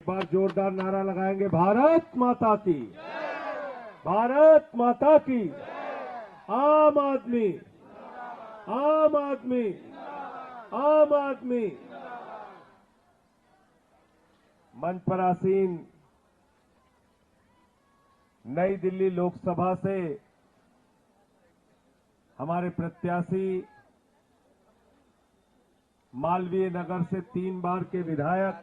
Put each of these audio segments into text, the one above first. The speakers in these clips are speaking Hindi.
बार जोरदार नारा लगाएंगे, भारत माता की, भारत माता की, आम आदमी, आम आदमी, आम आदमी। मंच पर आसीन नई दिल्ली लोकसभा से हमारे प्रत्याशी, मालवीय नगर से 3 बार के विधायक,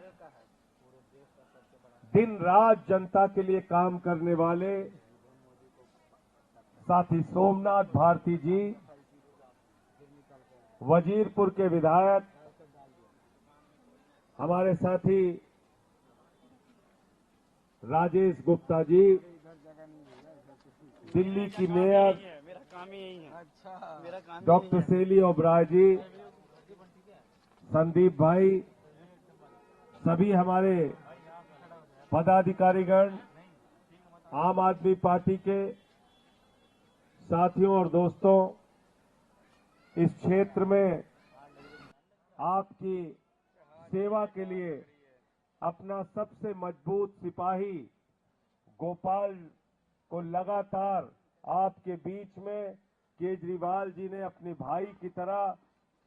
दिन रात जनता के लिए काम करने वाले साथी सोमनाथ भारती जी, वजीरपुर के विधायक हमारे साथी राजेश गुप्ता जी, दिल्ली की मेयर डॉक्टर सेली ओबराय जी, संदीप भाई, सभी हमारे पदाधिकारीगण, आम आदमी पार्टी के साथियों और दोस्तों, इस क्षेत्र में आपकी सेवा के लिए अपना सबसे मजबूत सिपाही गोपाल को लगातार आपके बीच में केजरीवाल जी ने अपने भाई की तरह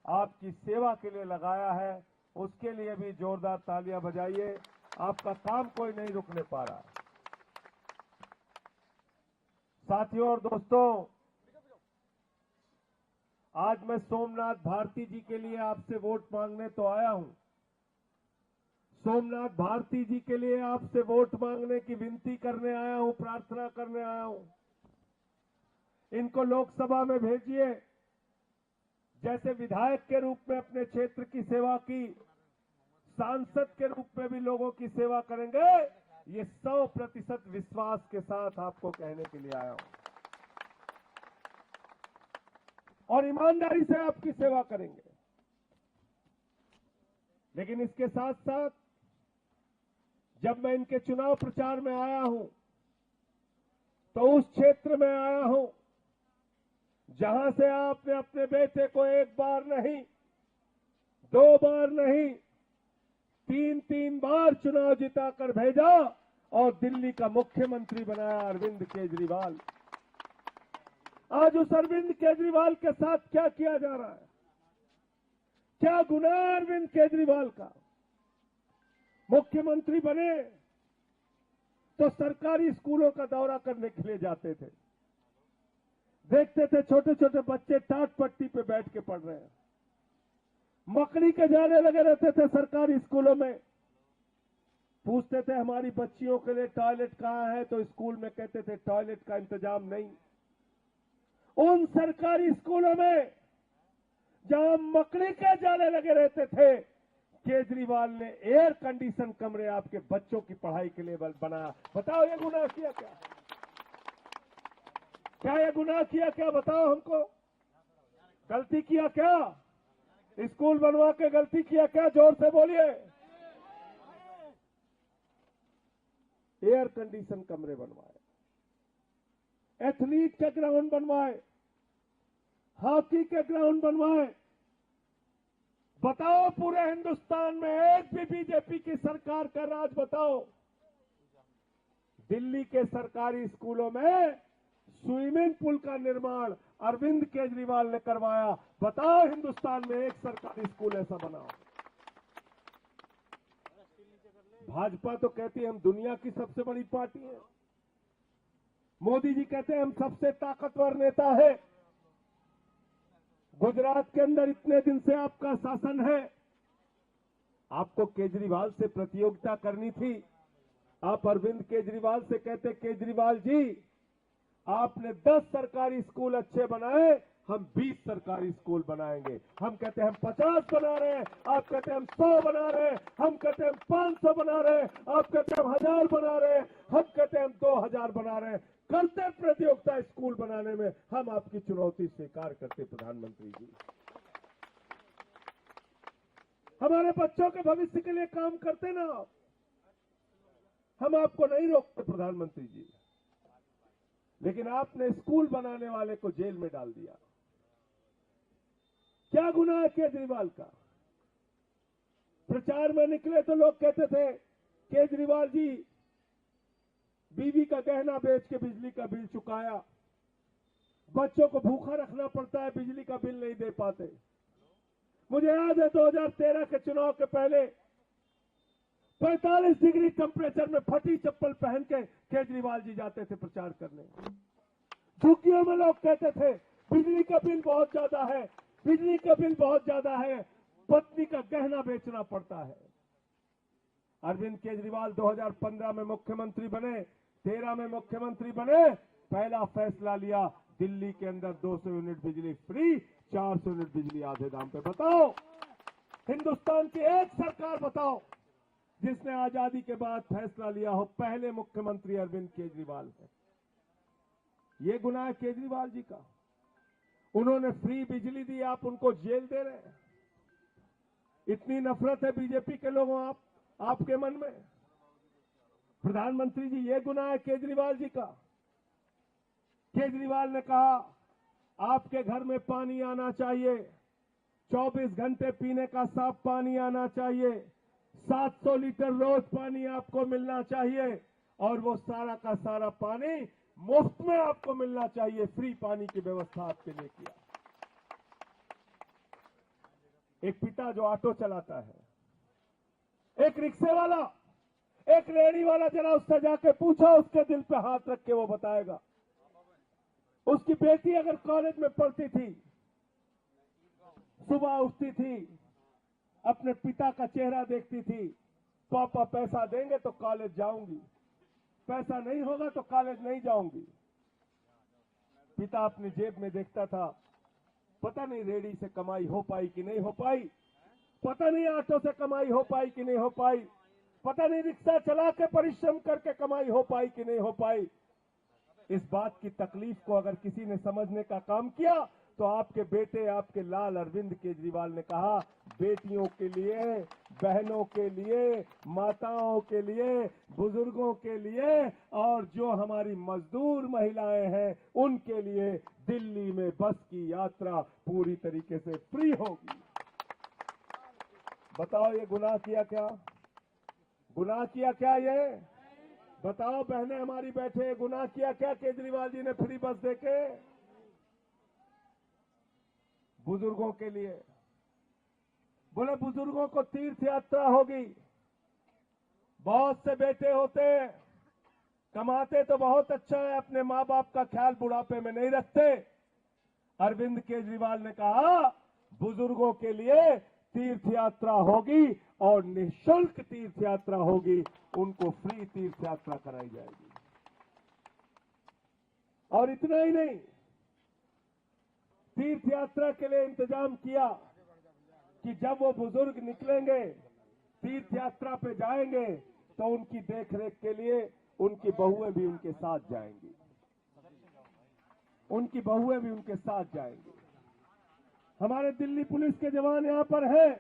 आपकी सेवा के लिए लगाया है। उसके लिए भी जोरदार तालियां बजाइए। आपका काम कोई नहीं रुकने पा रहा। साथियों और दोस्तों, आज मैं सोमनाथ भारती जी के लिए आपसे वोट मांगने तो आया हूं। सोमनाथ भारती जी के लिए आपसे वोट मांगने की विनती करने आया हूं, प्रार्थना करने आया हूं। इनको लोकसभा में भेजिए। जैसे विधायक के रूप में अपने क्षेत्र की सेवा की, सांसद के रूप में भी लोगों की सेवा करेंगे। ये 100% विश्वास के साथ आपको कहने के लिए आया हूं और ईमानदारी से आपकी सेवा करेंगे। लेकिन इसके साथ साथ जब मैं इनके चुनाव प्रचार में आया हूं तो उस क्षेत्र में आया हूं जहां से आपने अपने बेटे को 1 बार नहीं, 2 बार नहीं, 3 बार चुनाव जिताकर भेजा और दिल्ली का मुख्यमंत्री बनाया अरविंद केजरीवाल। आज उस अरविंद केजरीवाल के साथ क्या किया जा रहा है? क्या गुनाह है अरविंद केजरीवाल का? मुख्यमंत्री बने तो सरकारी स्कूलों का दौरा करने के लिए जाते थे। देखते थे छोटे छोटे बच्चे टाट पट्टी पे बैठ के पढ़ रहे हैं। मकड़ी के जाने लगे रहते थे सरकारी स्कूलों में। पूछते थे हमारी बच्चियों के लिए टॉयलेट कहां है, तो स्कूल में कहते थे टॉयलेट का इंतजाम नहीं। उन सरकारी स्कूलों में जहां मकड़ी के जाने लगे रहते थे, केजरीवाल ने एयर कंडीशन कमरे आपके बच्चों की पढ़ाई के लिए बनाया। बताओ ये गुनाह किया क्या? क्या ये गुनाह किया क्या? बताओ हमको। गलती किया क्या? स्कूल बनवा के गलती किया क्या? जोर से बोलिए। एयर कंडीशन कमरे बनवाए, एथलीट के ग्राउंड बनवाए, हॉकी के ग्राउंड बनवाए। बताओ पूरे हिंदुस्तान में एक भी बीजेपी की सरकार का राज बताओ। दिल्ली के सरकारी स्कूलों में स्विमिंग पूल का निर्माण अरविंद केजरीवाल ने करवाया। बताओ हिंदुस्तान में एक सरकारी स्कूल ऐसा बनाओ। भाजपा तो कहती है हम दुनिया की सबसे बड़ी पार्टी है। मोदी जी कहते हैं हम सबसे ताकतवर नेता है। गुजरात के अंदर इतने दिन से आपका शासन है। आपको केजरीवाल से प्रतियोगिता करनी थी। आप अरविंद केजरीवाल से कहते केजरीवाल जी आपने 10 सरकारी स्कूल अच्छे बनाए, हम 20 सरकारी स्कूल बनाएंगे। हम कहते हैं हम 50 बना रहे हैं, आप कहते हैं हम 100 बना रहे हैं। हम कहते हैं हम 500 बना रहे हैं, आप कहते हैं हम 1000 बना रहे हैं। हम कहते हैं हम 2000 बना रहे हैं। करते प्रतियोगिता स्कूल बनाने में, हम आपकी चुनौती स्वीकार करते प्रधानमंत्री जी। हमारे बच्चों के भविष्य के लिए काम करते ना आप। हम आपको नहीं रोकते प्रधानमंत्री जी, लेकिन आपने स्कूल बनाने वाले को जेल में डाल दिया। क्या गुनाह है केजरीवाल का? प्रचार में निकले तो लोग कहते थे केजरीवाल जी बीवी का गहना बेच के बिजली का बिल चुकाया, बच्चों को भूखा रखना पड़ता है, बिजली का बिल नहीं दे पाते। मुझे याद है 2013 के चुनाव के पहले 45 डिग्री टेम्परेचर में फटी चप्पल पहन के केजरीवाल जी जाते थे प्रचार करने। झुग्गियों में लोग कहते थे बिजली का बिल बहुत ज्यादा है, बिजली का बिल बहुत ज्यादा है, पत्नी का गहना बेचना पड़ता है। अरविंद केजरीवाल 2015 में मुख्यमंत्री बने, 13 में मुख्यमंत्री बने, पहला फैसला लिया दिल्ली के अंदर 200 यूनिट बिजली फ्री, 400 यूनिट बिजली आधे दाम पे। बताओ हिंदुस्तान की एक सरकार बताओ जिसने आजादी के बाद फैसला लिया हो। पहले मुख्यमंत्री अरविंद केजरीवाल है। ये गुनाह है केजरीवाल जी का। उन्होंने फ्री बिजली दी, आप उनको जेल दे रहे हैं। इतनी नफरत है बीजेपी के लोगों आपके मन में। प्रधानमंत्री जी, ये गुनाह है केजरीवाल जी का। केजरीवाल ने कहा आपके घर में पानी आना चाहिए, 24 घंटे पीने का साफ पानी आना चाहिए, 700 लीटर रोज पानी आपको मिलना चाहिए और वो सारा का सारा पानी मुफ्त में आपको मिलना चाहिए। फ्री पानी की व्यवस्था आपके लिए किया। एक पिता जो ऑटो चलाता है, एक रिक्शे वाला, एक रेहड़ी वाला, जरा उससे जाके पूछो, उसके दिल पे हाथ रख के वो बताएगा। उसकी बेटी अगर कॉलेज में पढ़ती थी, सुबह उठती थी, अपने पिता का चेहरा देखती थी, पापा पैसा देंगे तो कॉलेज जाऊंगी, पैसा नहीं होगा तो कॉलेज नहीं जाऊंगी। पिता अपनी जेब में देखता था, पता नहीं रेहड़ी से कमाई हो पाई कि नहीं हो पाई, पता नहीं ऑटो से कमाई हो पाई कि नहीं हो पाई, पता नहीं रिक्शा चला के परिश्रम करके कमाई हो पाई कि नहीं हो पाई। इस बात की तकलीफ को अगर किसी ने समझने का काम किया तो आपके बेटे, आपके लाल अरविंद केजरीवाल ने कहा बेटियों के लिए, बहनों के लिए, माताओं के लिए, बुजुर्गों के लिए और जो हमारी मजदूर महिलाएं हैं उनके लिए दिल्ली में बस की यात्रा पूरी तरीके से फ्री होगी। बताओ ये गुनाह किया क्या? गुनाह किया क्या ये? बताओ बहनें हमारी बैठे, गुनाह किया क्या केजरीवाल जी ने फ्री बस देके? बुजुर्गों के लिए बोले बुजुर्गों को तीर्थ यात्रा होगी। बहुत से बेटे होते हैं, कमाते तो बहुत अच्छा है, अपने माँ बाप का ख्याल बुढ़ापे में नहीं रखते। अरविंद केजरीवाल ने कहा बुजुर्गों के लिए तीर्थ यात्रा होगी और निःशुल्क तीर्थ यात्रा होगी, उनको फ्री तीर्थ यात्रा कराई जाएगी। और इतना ही नहीं, तीर्थ यात्रा के लिए इंतजाम किया कि जब वो बुजुर्ग निकलेंगे, तीर्थ यात्रा पे जाएंगे, तो उनकी देखरेख के लिए उनकी बहुएं भी उनके साथ जाएंगी, उनकी बहुएं भी उनके साथ जाएंगी। हमारे दिल्ली पुलिस के जवान यहां पर हैं,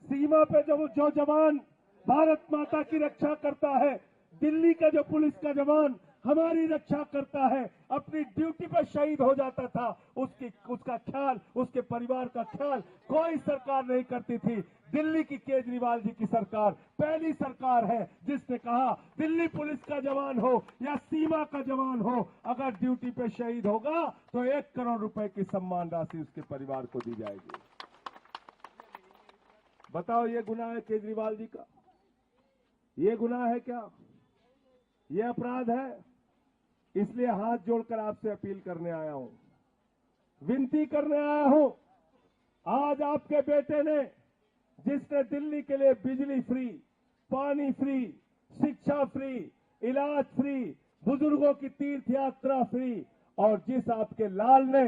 सीमा पे जो जवान भारत माता की रक्षा करता है, दिल्ली का जो पुलिस का जवान हमारी रक्षा करता है, अपनी ड्यूटी पर शहीद हो जाता था, उसका ख्याल, उसके परिवार का ख्याल कोई सरकार नहीं करती थी। दिल्ली की केजरीवाल जी की सरकार पहली सरकार है जिसने कहा दिल्ली पुलिस का जवान हो या सीमा का जवान हो, अगर ड्यूटी पे शहीद होगा तो 1 करोड़ रुपए की सम्मान राशि उसके परिवार को दी जाएगी। बताओ ये गुनाह है केजरीवाल जी का? ये गुनाह है क्या? ये अपराध है? इसलिए हाथ जोड़कर आपसे अपील करने आया हूं, विनती करने आया हूं। आज आपके बेटे ने, जिसने दिल्ली के लिए बिजली फ्री, पानी फ्री, शिक्षा फ्री, इलाज फ्री, बुजुर्गों की तीर्थ यात्रा फ्री, और जिस आपके लाल ने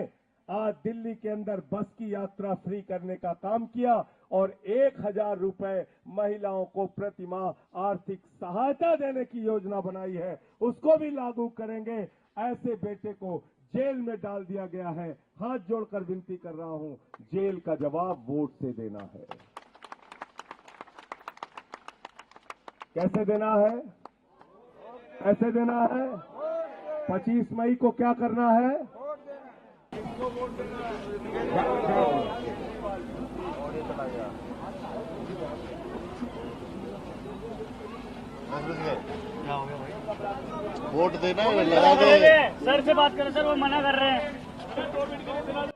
आज दिल्ली के अंदर बस की यात्रा फ्री करने का काम किया और 1000 रुपए महिलाओं को प्रति माह आर्थिक सहायता देने की योजना बनाई है, उसको भी लागू करेंगे। ऐसे बेटे को जेल में डाल दिया गया है। हाथ जोड़कर विनती कर रहा हूं, जेल का जवाब वोट से देना है। कैसे देना है? ऐसे देना है। 25 मई को क्या करना है? वोट देना है। वोट देना है, लगा दे। सर से बात करें सर, वो मना कर रहे हैं।